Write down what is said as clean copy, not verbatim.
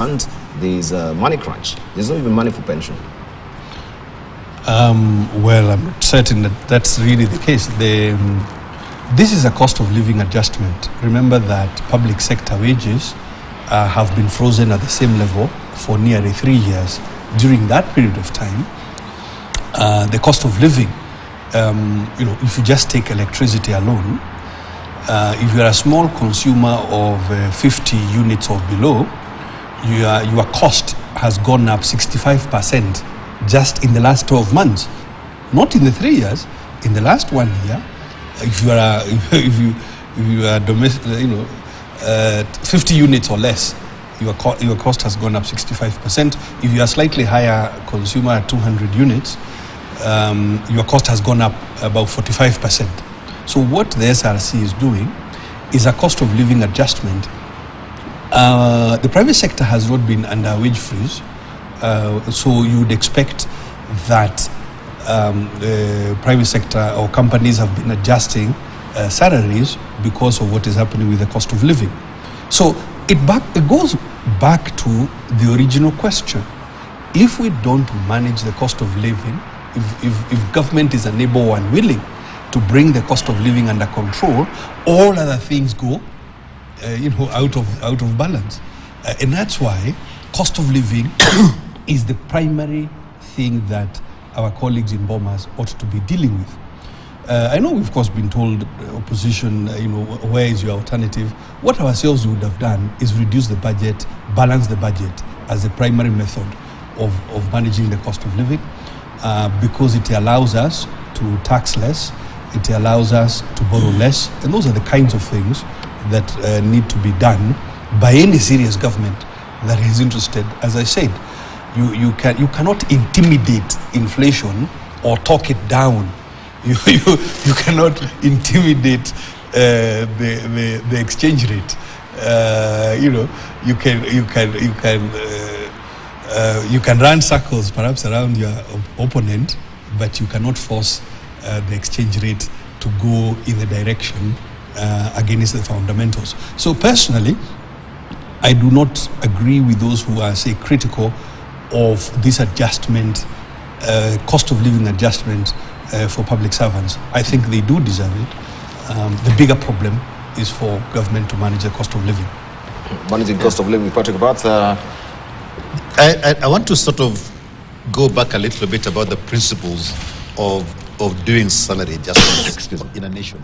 And there's money crunch. There's not even money for pension. Well, I'm not certain that that's really the case. This is a cost of living adjustment. Remember that public sector wages have been frozen at the same level for nearly 3 years. During that period of time, the cost of living, if you just take electricity alone, if you're a small consumer of 50 units or below, your cost has gone up 65% just in the last 12 months. Not in the 3 years, in the last 1 year. If you are if you are domestic, 50 units or less, your cost has gone up 65%. If you are slightly higher consumer at 200 units, your cost has gone up about 45%. So what the SRC is doing is a cost of living adjustment. The private sector has not been under wage freeze, so you would expect that the private sector or companies have been adjusting salaries because of what is happening with the cost of living. So it goes back to the original question. If we don't manage the cost of living, if government is unable or unwilling to bring the cost of living under control, all other things go out of balance. And that's why cost of living is the primary thing that our colleagues in Bomas ought to be dealing with. I know we've of course been told, opposition, where is your alternative? What ourselves would have done is reduce the budget, balance the budget as the primary method of managing the cost of living, because it allows us to tax less, it allows us to borrow less, and those are the kinds of things that need to be done by any serious government that is interested. As I said, you cannot intimidate inflation or talk it down. You cannot intimidate the exchange rate. You can run circles perhaps around your opponent, but you cannot force the exchange rate to go in the direction against the fundamentals. So personally, I do not agree with those who are, say, critical of this adjustment, cost of living adjustment for public servants. I think they do deserve it. The bigger problem is for government to manage the cost of living. Managing cost of living, Patrick, about... I want to sort of go back a little bit about the principles of doing salary adjustments in a nation.